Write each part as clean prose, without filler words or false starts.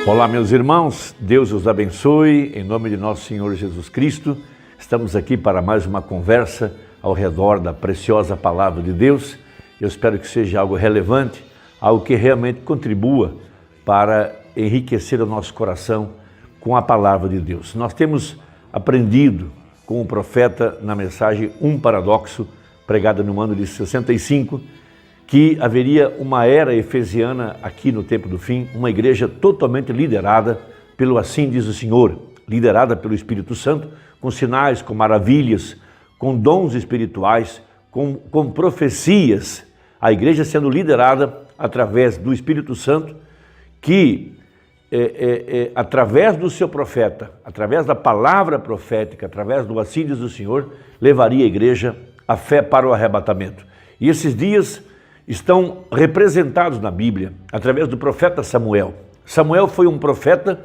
Olá, meus irmãos, Deus os abençoe, em nome de nosso Senhor Jesus Cristo. Estamos aqui para mais uma conversa ao redor da preciosa Palavra de Deus. Eu espero que seja algo relevante, algo que realmente contribua para enriquecer o nosso coração com a Palavra de Deus. Nós temos aprendido com o profeta na mensagem Um Paradoxo, pregada no ano de 65, que haveria uma era efesiana aqui no tempo do fim, uma igreja totalmente liderada pelo assim diz o Senhor, liderada pelo Espírito Santo, com sinais, com maravilhas, com dons espirituais, com profecias, a igreja sendo liderada através do Espírito Santo, que através do seu profeta, através da palavra profética, através do assim diz o Senhor, levaria a igreja a fé para o arrebatamento. E esses dias estão representados na Bíblia através do profeta Samuel. Samuel foi um profeta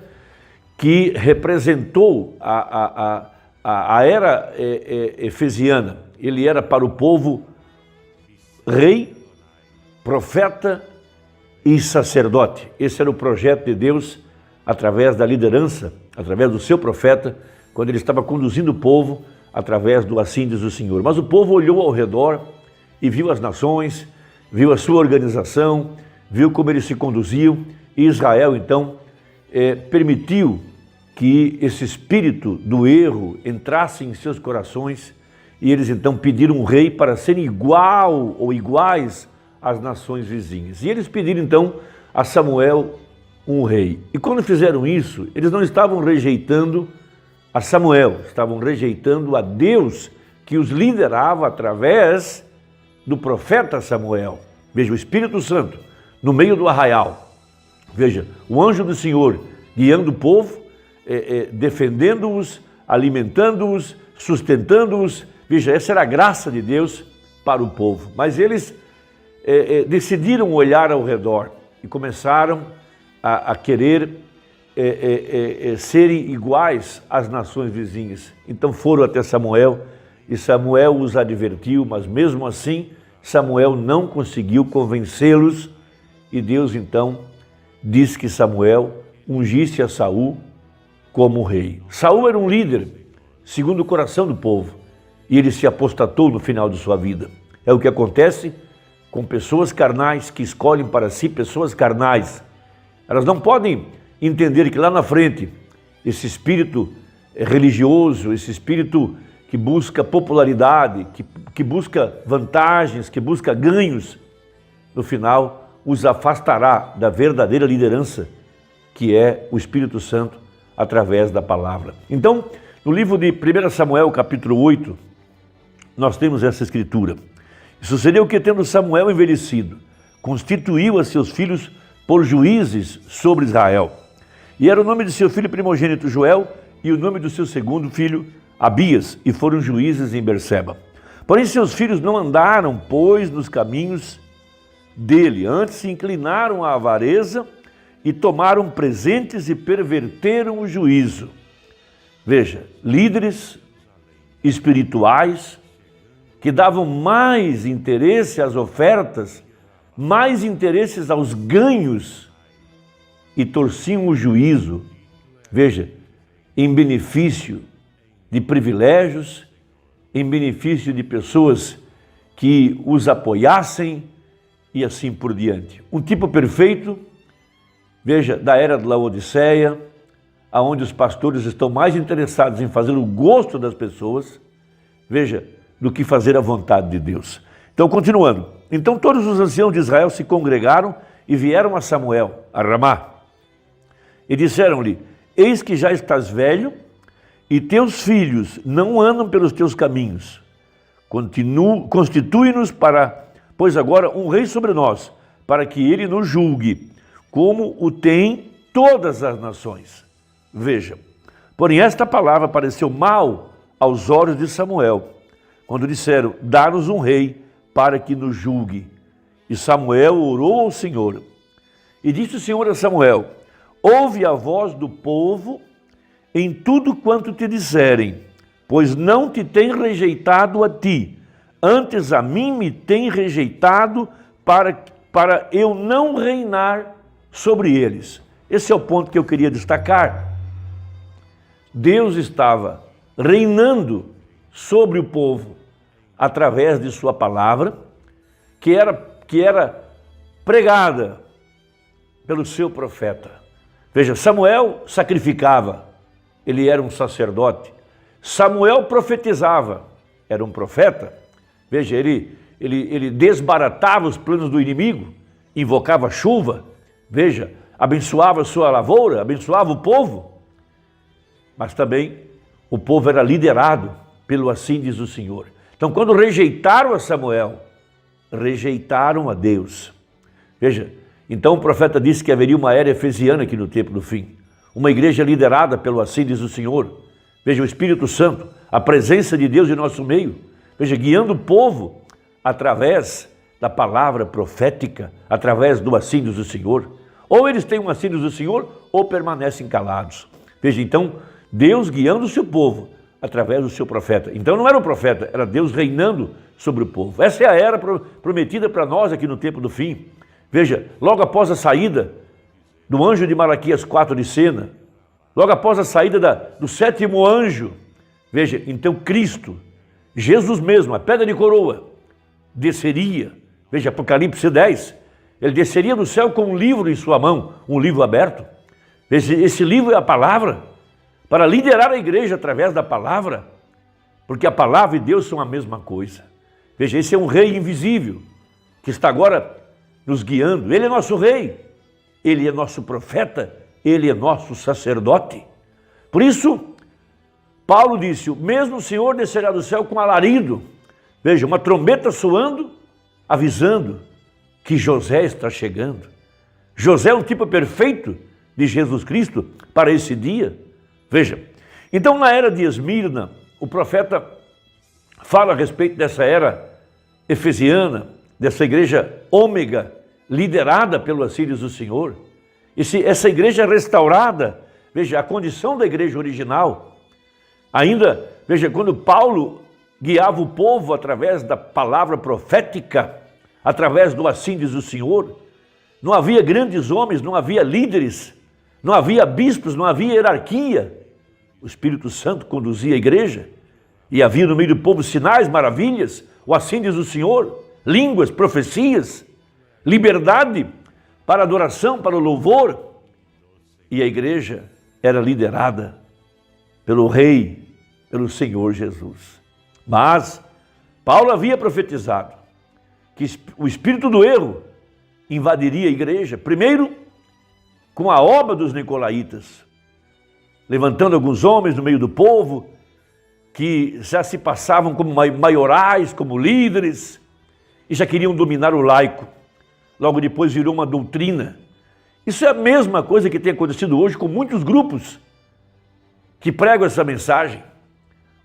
que representou a era efesiana. Ele era para o povo rei, profeta e sacerdote. Esse era o projeto de Deus através da liderança, através do seu profeta, quando ele estava conduzindo o povo através do assim diz o Senhor. Mas o povo olhou ao redor e viu as nações, viu a sua organização, viu como eles se conduziam, e Israel então permitiu que esse espírito do erro entrasse em seus corações, e eles então pediram um rei para ser igual ou iguais às nações vizinhas. E eles pediram então a Samuel um rei. E quando fizeram isso, eles não estavam rejeitando a Samuel, estavam rejeitando a Deus que os liderava através do profeta Samuel. Veja, o Espírito Santo no meio do arraial. Veja, o anjo do Senhor guiando o povo, defendendo-os, alimentando-os, sustentando-os. Veja, essa era a graça de Deus para o povo. Mas eles decidiram olhar ao redor e começaram a querer serem iguais às nações vizinhas. Então foram até Samuel e Samuel os advertiu, mas mesmo assim Samuel não conseguiu convencê-los, e Deus então diz que Samuel ungisse a Saul como rei. Saul era um líder segundo o coração do povo, e ele se apostatou no final de sua vida. É o que acontece com pessoas carnais que escolhem para si pessoas carnais. Elas não podem entender que lá na frente esse espírito religioso, esse espírito que busca popularidade, que busca vantagens, que busca ganhos, no final os afastará da verdadeira liderança, que é o Espírito Santo, através da palavra. Então, no livro de 1 Samuel, capítulo 8, nós temos essa escritura. Sucedeu que, tendo Samuel envelhecido, constituiu a seus filhos por juízes sobre Israel. E era o nome de seu filho primogênito Joel, e o nome do seu segundo filho Abias, e foram juízes em Berseba. Porém seus filhos não andaram, pois, nos caminhos dele, antes se inclinaram à avareza e tomaram presentes e perverteram o juízo. Veja, líderes espirituais que davam mais interesse às ofertas, mais interesses aos ganhos, e torciam o juízo, veja, em benefício de privilégios, em benefício de pessoas que os apoiassem e assim por diante. Um tipo perfeito, veja, da era de Laodiceia, aonde os pastores estão mais interessados em fazer o gosto das pessoas, veja, do que fazer a vontade de Deus. Então, continuando. Então todos os anciãos de Israel se congregaram e vieram a Samuel, a Ramá, e disseram-lhe: eis que já estás velho, e teus filhos não andam pelos teus caminhos. Constitui-nos pois agora um rei sobre nós, para que ele nos julgue, como o tem todas as nações. Veja, porém esta palavra pareceu mal aos olhos de Samuel, quando disseram: dá-nos um rei para que nos julgue. E Samuel orou ao Senhor. E disse o Senhor a Samuel: ouve a voz do povo em tudo quanto te disserem, pois não te tem rejeitado a ti, antes a mim me tem rejeitado para eu não reinar sobre eles. Esse é o ponto que eu queria destacar. Deus estava reinando sobre o povo através de sua palavra, que era pregada pelo seu profeta. Veja, Samuel sacrificava, ele era um sacerdote. Samuel profetizava, era um profeta. Veja, ele desbaratava os planos do inimigo, invocava chuva, veja, abençoava a sua lavoura, abençoava o povo. Mas também o povo era liderado pelo assim diz o Senhor. Então, quando rejeitaram a Samuel, rejeitaram a Deus. Veja, então o profeta disse que haveria uma era efesiana aqui no tempo do fim. Uma igreja liderada pelo assim diz o Senhor. Veja, o Espírito Santo, a presença de Deus em nosso meio. Veja, guiando o povo através da palavra profética, através do assim diz o Senhor. Ou eles têm um assim diz o Senhor, ou permanecem calados. Veja, então, Deus guiando o seu povo através do seu profeta. Então não era o profeta, era Deus reinando sobre o povo. Essa é a era prometida para nós aqui no tempo do fim. Veja, logo após a saída do anjo de Malaquias 4 de cena, logo após a saída do sétimo anjo, veja, então Cristo, Jesus mesmo, a pedra de coroa, desceria. Veja, Apocalipse 10, ele desceria do céu com um livro em sua mão, um livro aberto. Esse livro é a palavra, para liderar a igreja através da palavra, porque a palavra e Deus são a mesma coisa. Veja, esse é um rei invisível, que está agora nos guiando. Ele é nosso rei, ele é nosso profeta, ele é nosso sacerdote. Por isso, Paulo disse, o mesmo Senhor descerá do céu com alarido. Veja, uma trombeta soando, avisando que José está chegando. José é um tipo perfeito de Jesus Cristo para esse dia. Veja, então na era de Esmirna, o profeta fala a respeito dessa era efesiana, dessa igreja ômega, liderada pelo assim diz o Senhor. Essa igreja restaurada, veja, a condição da igreja original. Ainda, veja, quando Paulo guiava o povo através da palavra profética, através do assim diz o Senhor, não havia grandes homens, não havia líderes, não havia bispos, não havia hierarquia. O Espírito Santo conduzia a igreja e havia no meio do povo sinais, maravilhas, o assim diz o Senhor, línguas, profecias, liberdade para adoração, para o louvor. E a igreja era liderada pelo Rei, pelo Senhor Jesus. Mas Paulo havia profetizado que o espírito do erro invadiria a igreja, primeiro com a obra dos nicolaítas, levantando alguns homens no meio do povo, que já se passavam como maiorais, como líderes, e já queriam dominar o laico. Logo depois virou uma doutrina. Isso é a mesma coisa que tem acontecido hoje com muitos grupos que pregam essa mensagem.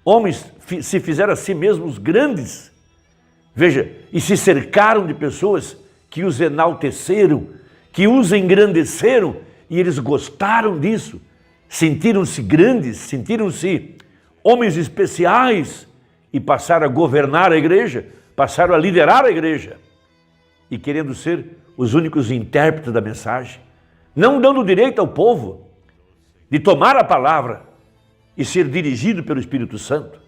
Homens se fizeram a si mesmos grandes, veja, e se cercaram de pessoas que os enalteceram, que os engrandeceram, e eles gostaram disso. Sentiram-se grandes, sentiram-se homens especiais e passaram a governar a igreja, passaram a liderar a igreja e querendo ser os únicos intérpretes da mensagem, não dando direito ao povo de tomar a palavra e ser dirigido pelo Espírito Santo,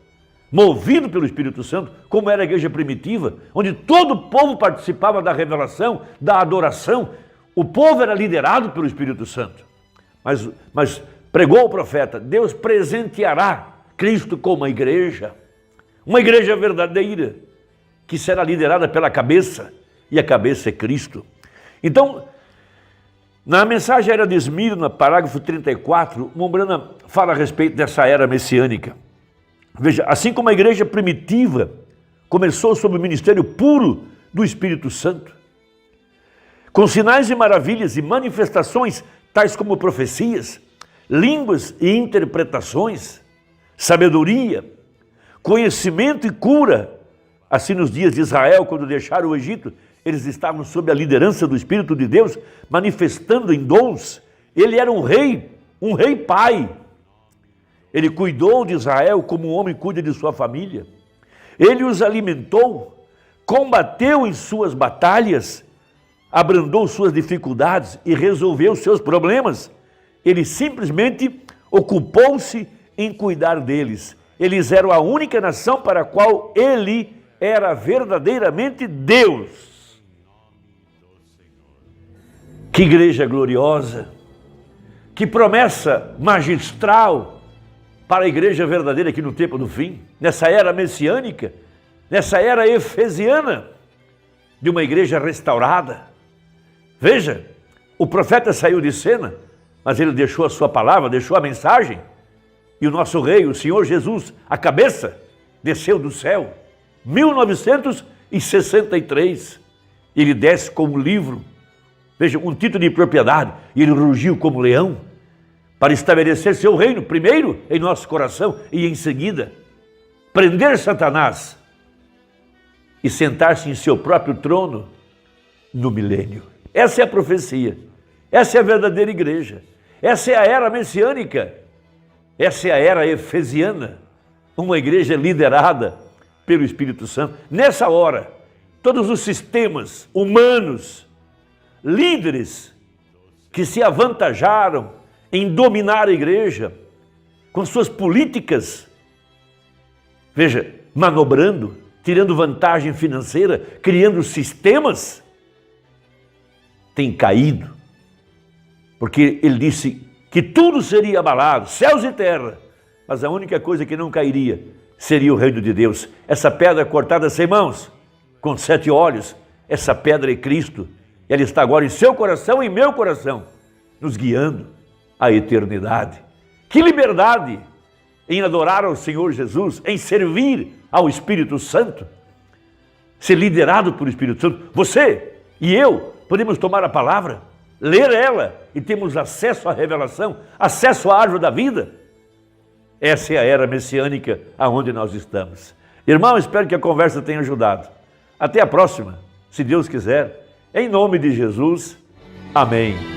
movido pelo Espírito Santo, como era a igreja primitiva, onde todo o povo participava da revelação, da adoração. O povo era liderado pelo Espírito Santo. Mas pregou o profeta, Deus presenteará Cristo com uma igreja verdadeira, que será liderada pela cabeça, e a cabeça é Cristo. Então, na mensagem Era de Esmirna, parágrafo 34, Mombrana fala a respeito dessa era messiânica. Veja, assim como a igreja primitiva começou sob o ministério puro do Espírito Santo, com sinais e maravilhas e manifestações, tais como profecias, línguas e interpretações, sabedoria, conhecimento e cura. Assim nos dias de Israel, quando deixaram o Egito, eles estavam sob a liderança do Espírito de Deus, manifestando em dons. Ele era um rei pai. Ele cuidou de Israel como um homem cuida de sua família. Ele os alimentou, combateu em suas batalhas, abrandou suas dificuldades e resolveu seus problemas. Ele simplesmente ocupou-se em cuidar deles. Eles eram a única nação para a qual ele era verdadeiramente Deus. Que igreja gloriosa! Que promessa magistral para a igreja verdadeira aqui no tempo do fim, nessa era messiânica, nessa era efesiana, de uma igreja restaurada. Veja, o profeta saiu de cena, mas ele deixou a sua palavra, deixou a mensagem, e o nosso rei, o Senhor Jesus, a cabeça, desceu do céu, 1963, ele desce como livro, veja, um título de propriedade, e ele rugiu como leão, para estabelecer seu reino, primeiro em nosso coração, e em seguida, prender Satanás, e sentar-se em seu próprio trono no milênio. Essa é a profecia, essa é a verdadeira igreja, essa é a era messiânica, essa é a era efesiana, uma igreja liderada pelo Espírito Santo. Nessa hora, todos os sistemas humanos, líderes que se avantajaram em dominar a igreja com suas políticas, veja, manobrando, tirando vantagem financeira, criando sistemas, tem caído, porque ele disse que tudo seria abalado, céus e terra, mas a única coisa que não cairia seria o reino de Deus. Essa pedra cortada sem mãos, com 7 olhos, essa pedra é Cristo. Ela está agora em seu coração e em meu coração, nos guiando à eternidade. Que liberdade em adorar ao Senhor Jesus, em servir ao Espírito Santo, ser liderado pelo Espírito Santo. Você e eu podemos tomar a palavra, ler ela e temos acesso à revelação, acesso à árvore da vida. Essa é a era messiânica aonde nós estamos. Irmão, espero que a conversa tenha ajudado. Até a próxima, se Deus quiser. Em nome de Jesus, amém.